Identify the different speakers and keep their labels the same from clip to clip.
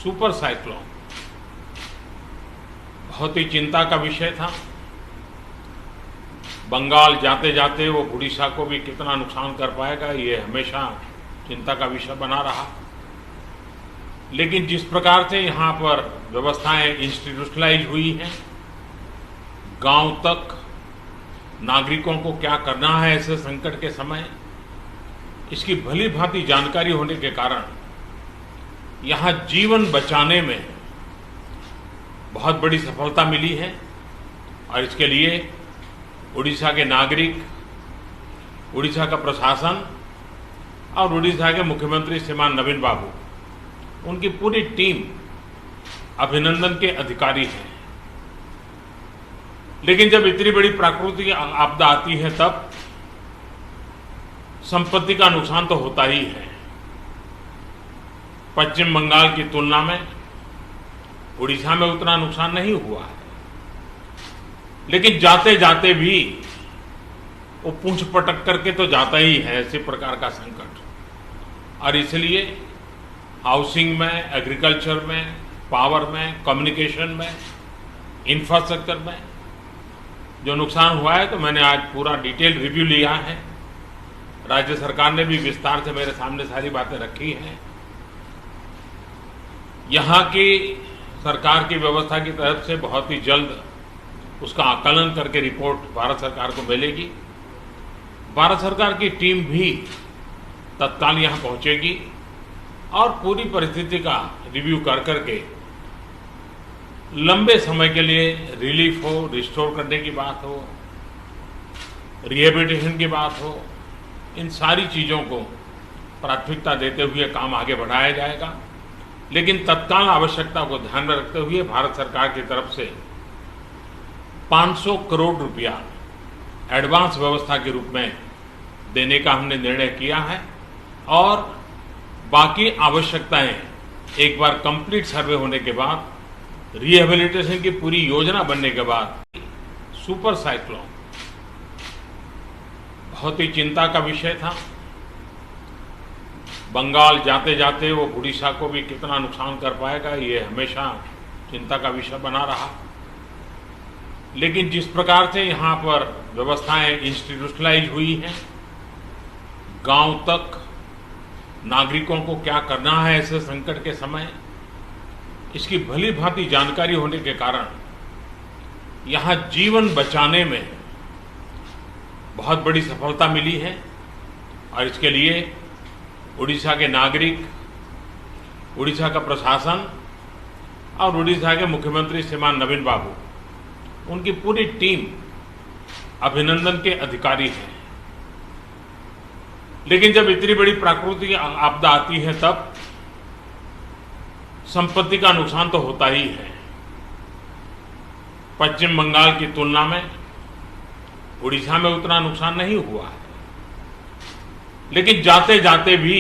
Speaker 1: Super cyclone बहुत ही चिंता का विषय था। बंगाल जाते जाते वो उड़ीसा को भी कितना नुकसान कर पाएगा, ये हमेशा चिंता का विषय बना रहा। लेकिन जिस प्रकार से यहाँ पर व्यवस्थाएं इंस्टीट्यूशनलाइज हुई हैं, गांव तक नागरिकों को क्या करना है ऐसे संकट के समय, इसकी भली भांति जानकारी होने के कारण यहाँ जीवन बचाने में बहुत बड़ी सफलता मिली है। और इसके लिए उड़ीसा के नागरिक, उड़ीसा का प्रशासन और उड़ीसा के मुख्यमंत्री श्रीमान नवीन बाबू, उनकी पूरी टीम अभिनंदन के अधिकारी हैं। लेकिन जब इतनी बड़ी प्राकृतिक आपदा आती है तब संपत्ति का नुकसान तो होता ही है। पश्चिम बंगाल की तुलना में उड़ीसा में उतना नुकसान नहीं हुआ है, लेकिन जाते जाते भी वो पूंछ पटक करके तो जाता ही है ऐसे प्रकार का संकट। और इसलिए हाउसिंग में, एग्रीकल्चर में, पावर में, कम्युनिकेशन में, इंफ्रास्ट्रक्चर में जो नुकसान हुआ है, तो मैंने आज पूरा डिटेल रिव्यू लिया है। राज्य सरकार ने भी विस्तार से मेरे सामने सारी बातें रखी हैं। यहाँ की सरकार की व्यवस्था की तरफ से बहुत ही जल्द उसका आकलन करके रिपोर्ट भारत सरकार को मिलेगी। भारत सरकार की टीम भी तत्काल यहाँ पहुँचेगी और पूरी परिस्थिति का रिव्यू कर करके लंबे समय के लिए रिलीफ हो, रिस्टोर करने की बात हो, रिहेबिलिटेशन की बात हो, इन सारी चीज़ों को प्राथमिकता देते हुए काम आगे बढ़ाया जाएगा। लेकिन तत्काल आवश्यकता को ध्यान में रखते हुए भारत सरकार की तरफ से 500 करोड़ रुपया एडवांस व्यवस्था के रूप में देने का हमने निर्णय किया है और बाकी आवश्यकताएं एक बार कंप्लीट सर्वे होने के बाद, रिहेबिलिटेशन की पूरी योजना बनने के बाद, सुपर साइक्लोन बहुत ही चिंता का विषय था। बंगाल जाते जाते वो उड़ीसा को भी कितना नुकसान कर पाएगा, ये हमेशा चिंता का विषय बना रहा। लेकिन जिस प्रकार से यहाँ पर व्यवस्थाएं इंस्टीट्यूशनलाइज हुई हैं, गांव तक नागरिकों को क्या करना है ऐसे संकट के समय, इसकी भली भांति जानकारी होने के कारण यहाँ जीवन बचाने में बहुत बड़ी सफलता मिली है। और इसके लिए उड़ीसा के नागरिक, उड़ीसा का प्रशासन और उड़ीसा के मुख्यमंत्री श्रीमान नवीन बाबू, उनकी पूरी टीम अभिनंदन के अधिकारी हैं। लेकिन जब इतनी बड़ी प्राकृतिक आपदा आती है तब संपत्ति का नुकसान तो होता ही है। पश्चिम बंगाल की तुलना में उड़ीसा में उतना नुकसान नहीं हुआ है, लेकिन जाते जाते भी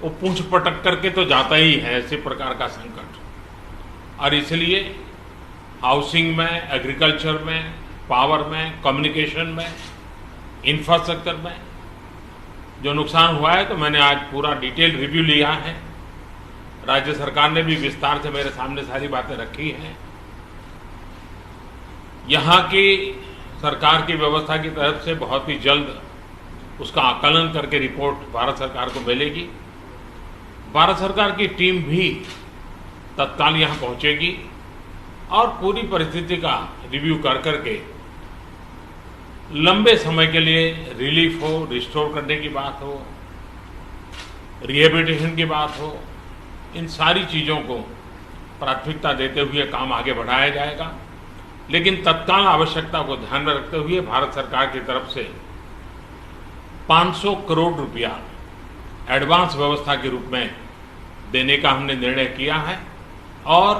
Speaker 1: वो पूंछ पटक करके तो जाता ही है ऐसे प्रकार का संकट। और इसलिए हाउसिंग में, एग्रीकल्चर में, पावर में, कम्युनिकेशन में, इंफ्रास्ट्रक्चर में जो नुकसान हुआ है, तो मैंने आज पूरा डिटेल रिव्यू लिया है। राज्य सरकार ने भी विस्तार से मेरे सामने सारी बातें रखी हैं। यहाँ की सरकार की व्यवस्था की तरफ से बहुत ही जल्द उसका आकलन करके रिपोर्ट भारत सरकार को मिलेगी। भारत सरकार की टीम भी तत्काल यहाँ पहुँचेगी और पूरी परिस्थिति का रिव्यू कर करके लंबे समय के लिए रिलीफ हो, रिस्टोर करने की बात हो, रिहेबिलिटेशन की बात हो, इन सारी चीज़ों को प्राथमिकता देते हुए काम आगे बढ़ाया जाएगा। लेकिन तत्काल आवश्यकता को ध्यान में रखते हुए भारत सरकार की तरफ से 500 करोड़ रुपया एडवांस व्यवस्था के रूप में देने का हमने निर्णय किया है और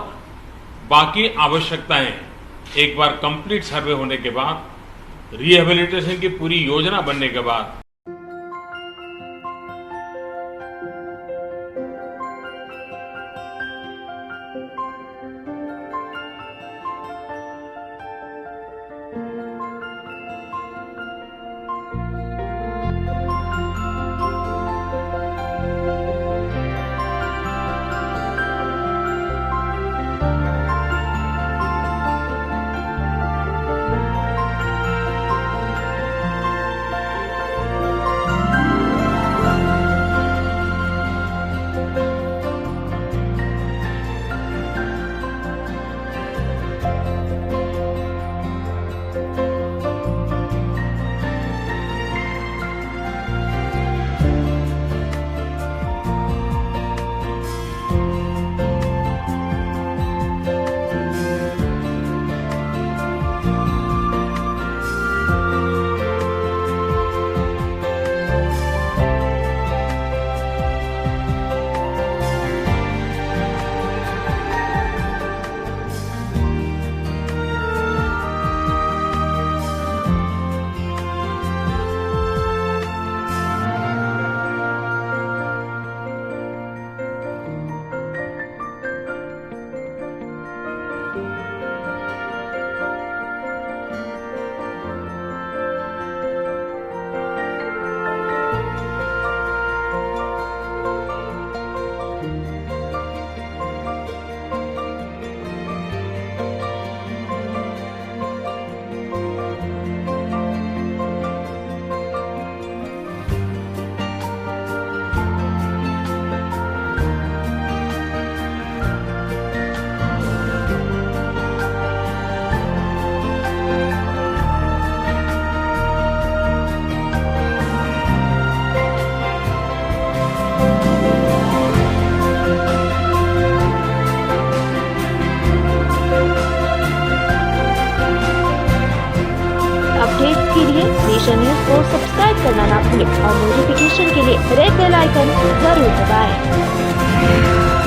Speaker 1: बाकी आवश्यकताएं एक बार कंप्लीट सर्वे होने के बाद, रिहेबिलिटेशन की पूरी योजना बनने के बाद
Speaker 2: नेशन न्यूज को सब्सक्राइब करना ना भूलें और नोटिफिकेशन के लिए रेड बेल आइकन जरूर दबाएं।